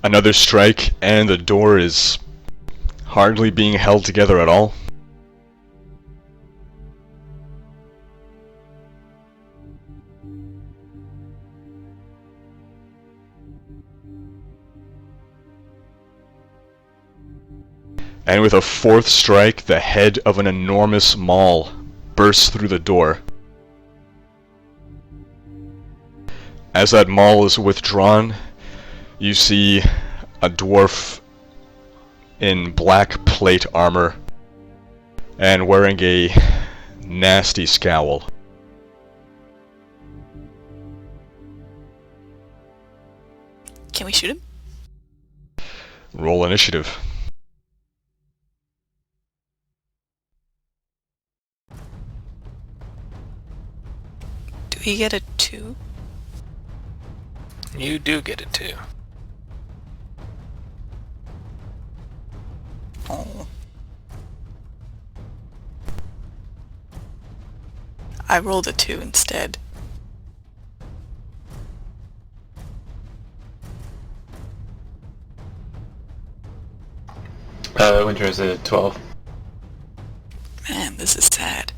Another strike, and the door is hardly being held together at all. And with a fourth strike, the head of an enormous maul bursts through the door. As that maul is withdrawn, you see a dwarf in black plate armor and wearing a nasty scowl. Can we shoot him? Roll initiative. Do we get a 2? You do get a 2. Oh. I rolled a 2 instead. Winter is a 12. Man, this is sad.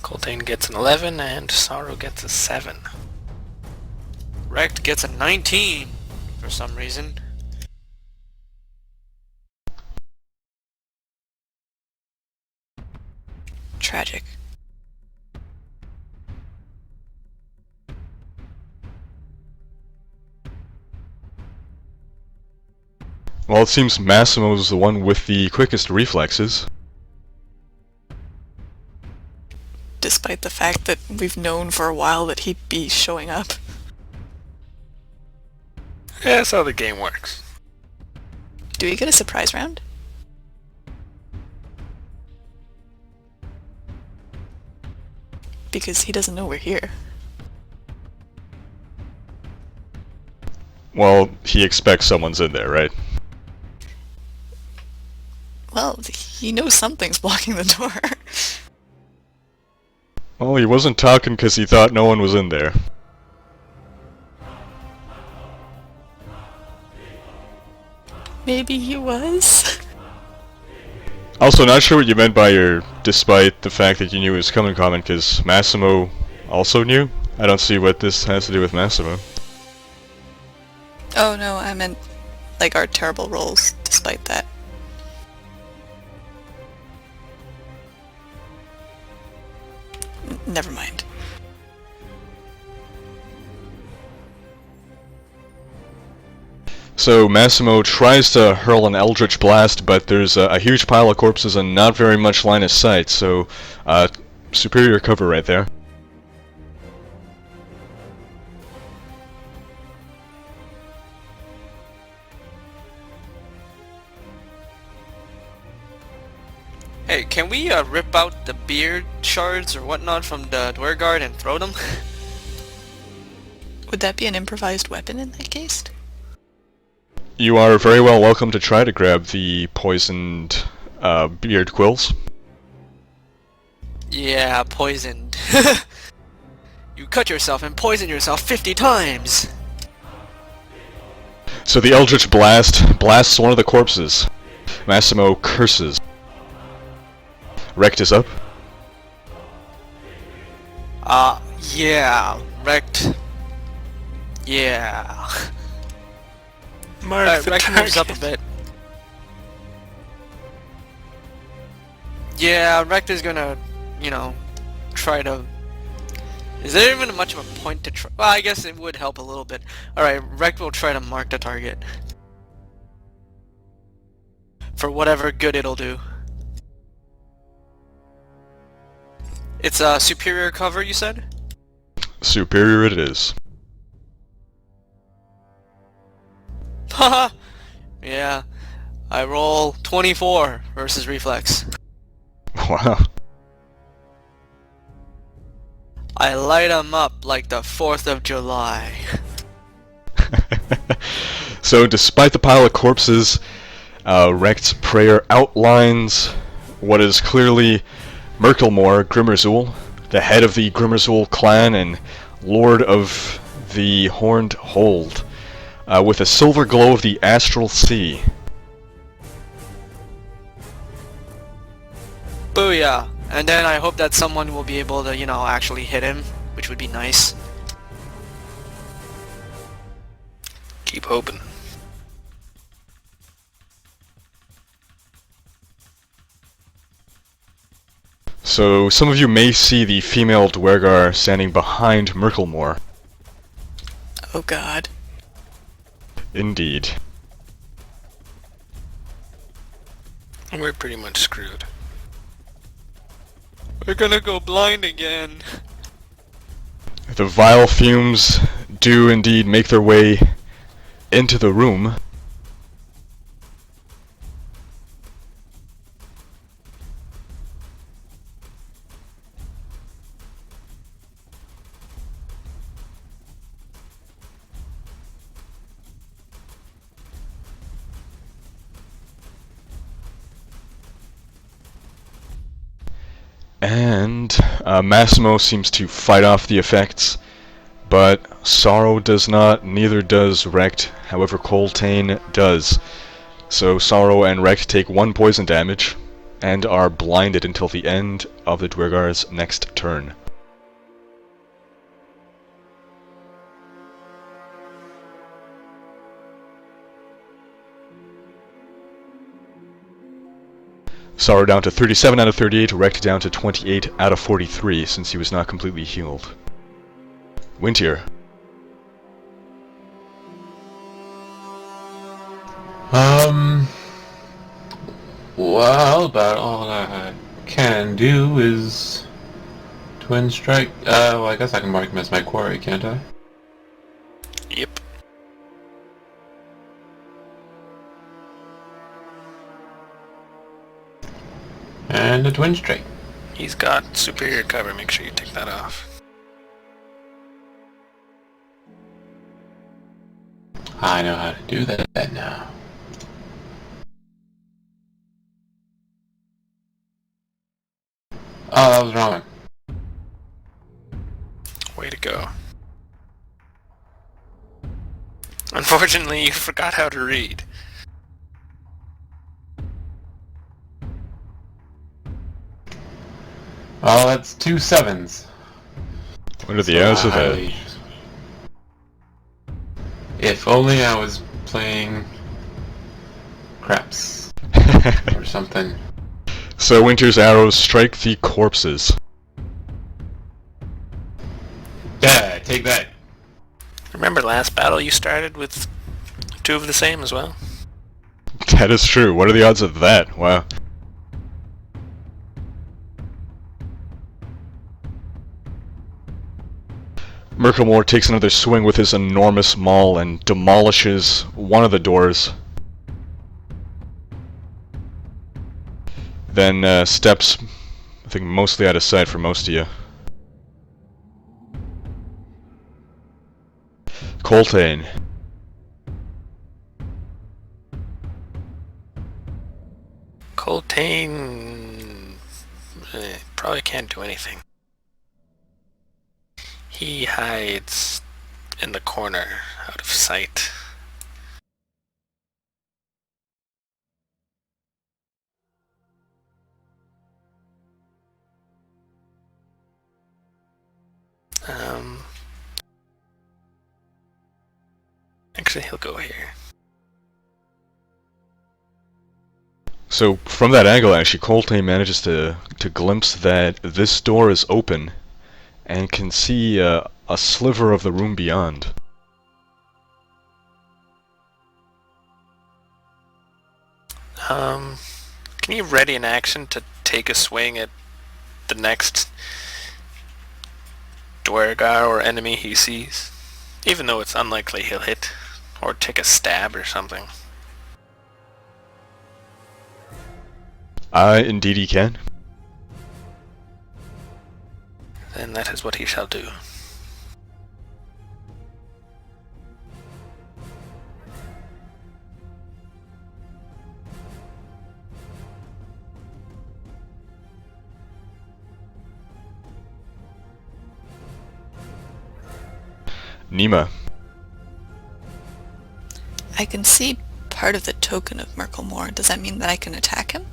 Coltane gets an 11 and Sorrow gets a 7. Rect gets a 19 for some reason. Tragic. Well, it seems Massimo's the one with the quickest reflexes. Despite the fact that we've known for a while that he'd be showing up. Yeah, that's how the game works. Do we get a surprise round? Because he doesn't know we're here. Well, he expects someone's in there, right? Well, he knows something's blocking the door. Well, he wasn't talking because he thought no one was in there. Maybe he was? Also, not sure what you meant by your despite the fact that you knew it was coming comment, because Massimo also knew? I don't see what this has to do with Massimo. Oh no, I meant like our terrible rolls despite that. Never mind. So Massimo tries to hurl an Eldritch Blast, but there's a huge pile of corpses and not very much line of sight, so superior cover right there. Hey, can we rip out the beard shards or whatnot from the duergar and throw them? Would that be an improvised weapon in that case? You are very well welcome to try to grab the poisoned beard quills. Yeah, poisoned. You cut yourself and poison yourself 50 times! So the Eldritch Blast blasts one of the corpses. Massimo curses. Rect is up. Yeah, wrecked. Yeah. Mark the Rect moves up a target. bit. Yeah, Rect is gonna, you know, try to... Is there even much of a point to try? Well, I guess it would help a little bit. Alright, Rect will try to mark the target. For whatever good it'll do. It's a superior cover, you said? Superior it is. Haha! Yeah. I roll 24 versus reflex. Wow. I light 'em up like the 4th of July. So despite the pile of corpses, Rect's prayer outlines what is clearly Murkelmor Grimmerzhul, the head of the Grimmerzhul clan and lord of the Horned Hold, with a silver glow of the Astral Sea. Booyah! And then I hope that someone will be able to, you know, actually hit him, which would be nice. Keep hoping. So, some of you may see the female duergar standing behind Murkelmor. Oh god. Indeed. We're pretty much screwed. We're gonna go blind again. The vile fumes do indeed make their way into the room. And Massimo seems to fight off the effects, but Sorrow does not, neither does Rekt, however Coltane does. So Sorrow and Rekt take 1 poison damage, and are blinded until the end of the Duergar's next turn. Sorrow down to 37 out of 38, Rekt down to 28 out of 43, since he was not completely healed. Wintier. Well, about all I can do is Twin Strike. Well, I guess I can mark him as my quarry, can't I? Yep. And a Twin Strike. He's got superior cover, make sure you take that off. I know how to do that now. Oh, that was wrong. Way to go. Unfortunately, you forgot how to read. Oh, that's 2 7s. What are the odds of that? If only I was playing craps or something. So Winter's arrows strike the corpses. Yeah, take that. Remember last battle you started with 2 of the same as well? That is true. What are the odds of that? Wow. Murkelmor takes another swing with his enormous maul and demolishes one of the doors. Then steps, I think, mostly out of sight for most of you. Coltane. Coltane probably can't do anything. He hides in the corner, out of sight. Actually, he'll go here. So from that angle, actually, Coltane manages to glimpse that this door is open, and can see a sliver of the room beyond. Can you ready an action to take a swing at the next duergar or enemy he sees? Even though it's unlikely he'll hit, or take a stab or something. Indeed he can. Then that is what he shall do. Nima. I can see part of the token of Murkelmor. Does that mean that I can attack him?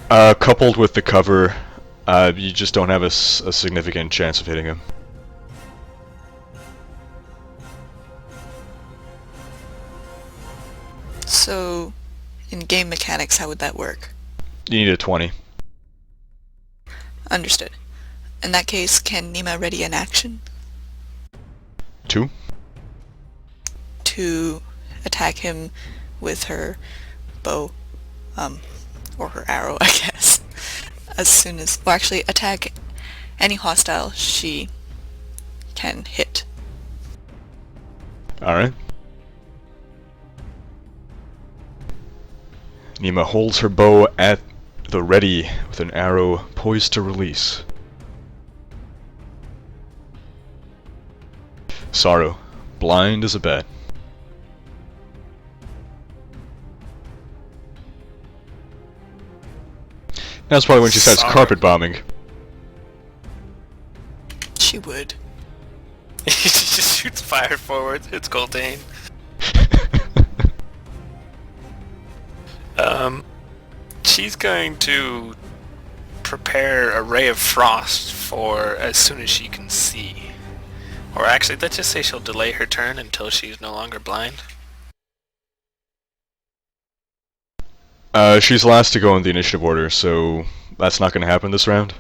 Coupled with the cover, you just don't have a significant chance of hitting him. So, in game mechanics, how would that work? You need a 20. Understood. In that case, can Nima ready an action 2. to attack him with her bow, or her arrow, I guess, as soon as, well, actually attack any hostile she can hit. Alright. Nima holds her bow at the ready with an arrow poised to release. Sorrow, blind as a bat. That's probably when she starts Sorrow. carpet bombing. She would. She just shoots fire forwards, hits Coltane. She's going to prepare a ray of frost for as soon as she can see. Or actually, let's just say she'll delay her turn until she's no longer blind. She's last to go in the initiative order, so that's not going to happen this round.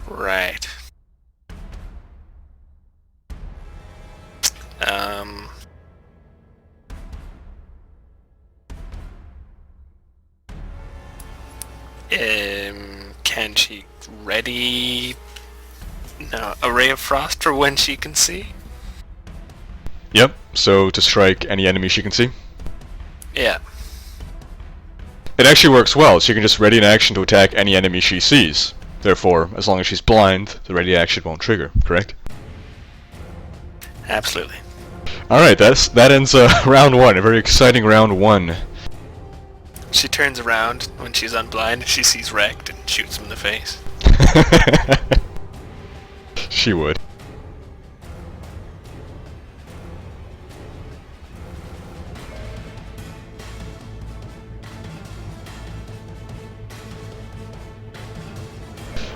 Right. Can she ready a ray of frost for when she can see? Yep, so to strike any enemy she can see. Yeah. It actually works well. She can just ready an action to attack any enemy she sees. Therefore, as long as she's blind, the ready action won't trigger, correct? Absolutely. Alright, that ends round 1, a very exciting round 1. She turns around when she's unblind, she sees Wrecked and shoots him in the face. She would.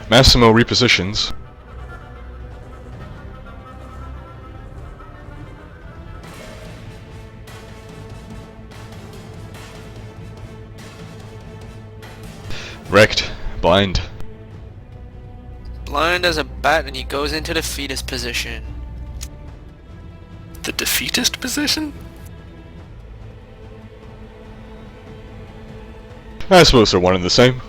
Massimo repositions. Wrecked. Blind. Blind as a bat, and he goes into the fetus position. The defeatist position? I suppose they're one and the same.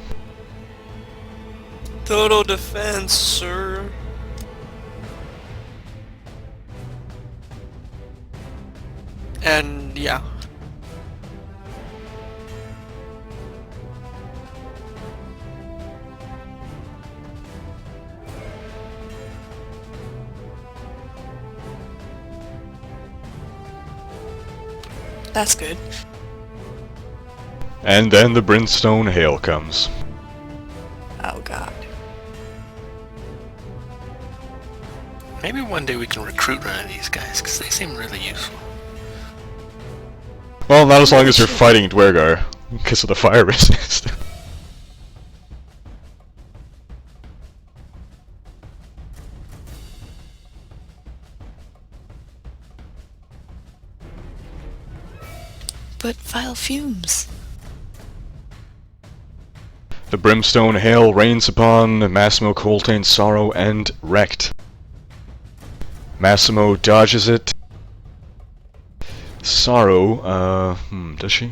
Total defense, sir. And yeah. That's good. And then the brimstone hail comes. Oh god. Maybe one day we can recruit one of these guys, because they seem really useful. Well, not as long as you're fighting duergar, because of the fire resist. But vile fumes. The brimstone hail rains upon Massimo, Coltane, Sorrow, and Wrecked. Massimo dodges it. Sorrow, does she?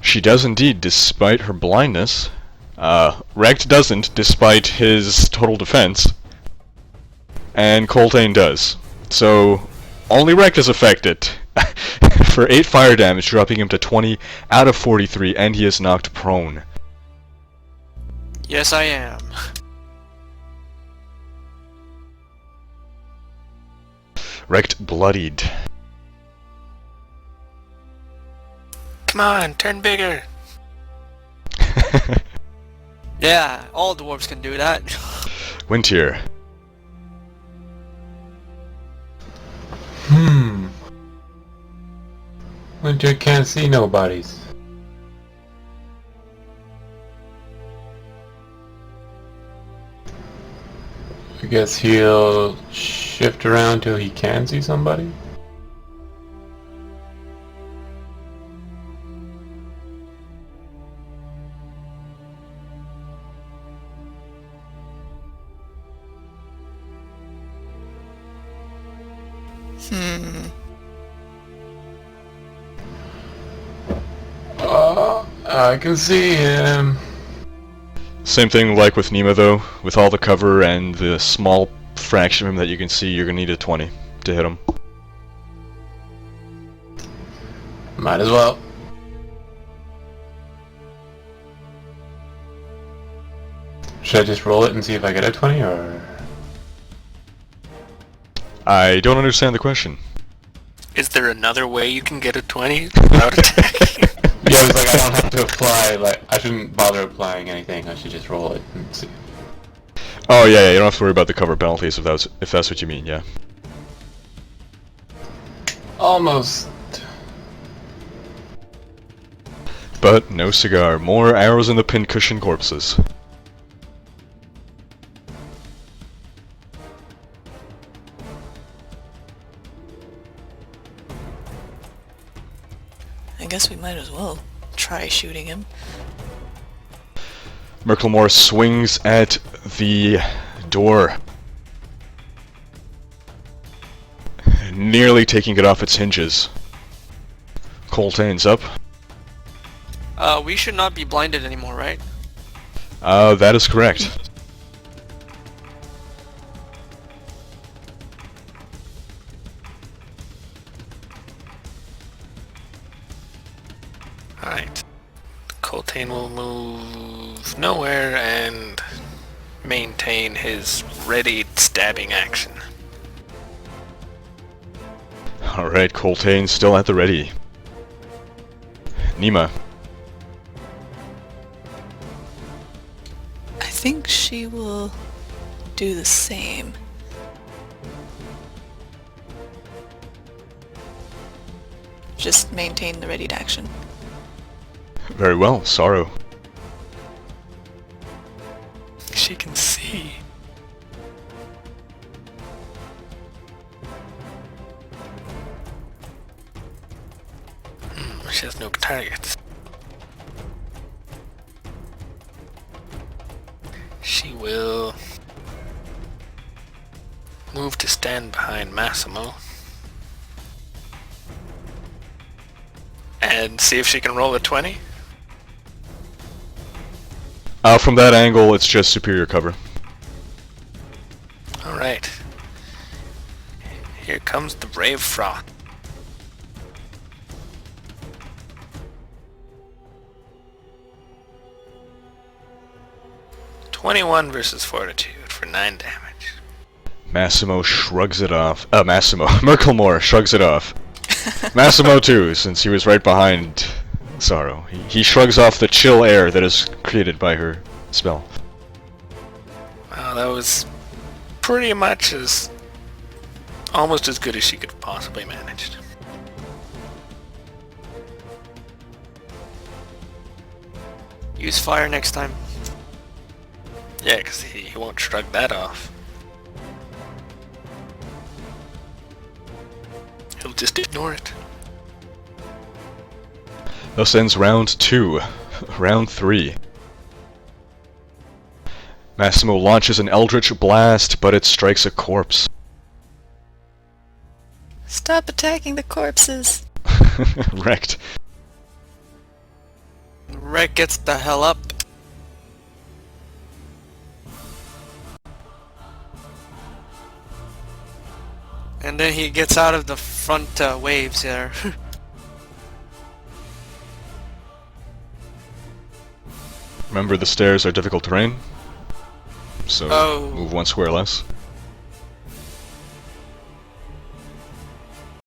She does indeed, despite her blindness. Wrecked doesn't, despite his total defense. And Coltane does. So, only Wrecked is affected. For 8 fire damage, dropping him to 20 out of 43, and he is knocked prone. Yes, I am. Wrecked bloodied. Come on, turn bigger! Yeah, all dwarves can do that. Wintier. Winter can't see nobodies. I guess he'll shift around till he can see somebody. I can see him. Same thing like with Nima though, with all the cover and the small fraction of him that you can see, you're gonna need a 20 to hit him. Might as well. Should I just roll it and see if I get a 20, or...? I don't understand the question. Is there another way you can get a 20 without attacking? Yeah, it's like I don't have to apply, like, I shouldn't bother applying anything, I should just roll it and see. Oh yeah, you don't have to worry about the cover penalties if that's what you mean, yeah. Almost. But no cigar. More arrows in the pincushion corpses. I guess we might as well try shooting him. Murkelmor swings at the door, nearly taking it off its hinges. Coltane's up. We should not be blinded anymore, right? That is correct. Alright. Coltane will move nowhere and maintain his ready stabbing action. Alright, Coltane still at the ready. Nima. I think she will do the same. Just maintain the readied action. Very well, Sorrow. She can see. She has no targets. She will move to stand behind Massimo and see if she can roll a 20. From that angle, it's just superior cover. Alright. Here comes the Ray of Froth. (21) versus Fortitude for 9 damage. Massimo shrugs it off. Murkelmor shrugs it off. Massimo too, since he was right behind Sorrow. He shrugs off the chill air that is created by her spell. Wow, that was pretty much almost as good as she could have possibly managed. Use fire next time. Yeah, because he won't shrug that off. He'll just ignore it. Thus ends round 2. Round 3. Massimo launches an eldritch blast, but it strikes a corpse. Stop attacking the corpses! Wrecked. Wreck gets the hell up. And then he gets out of the front waves there. Remember, the stairs are difficult terrain, so Oh. move 1 square less.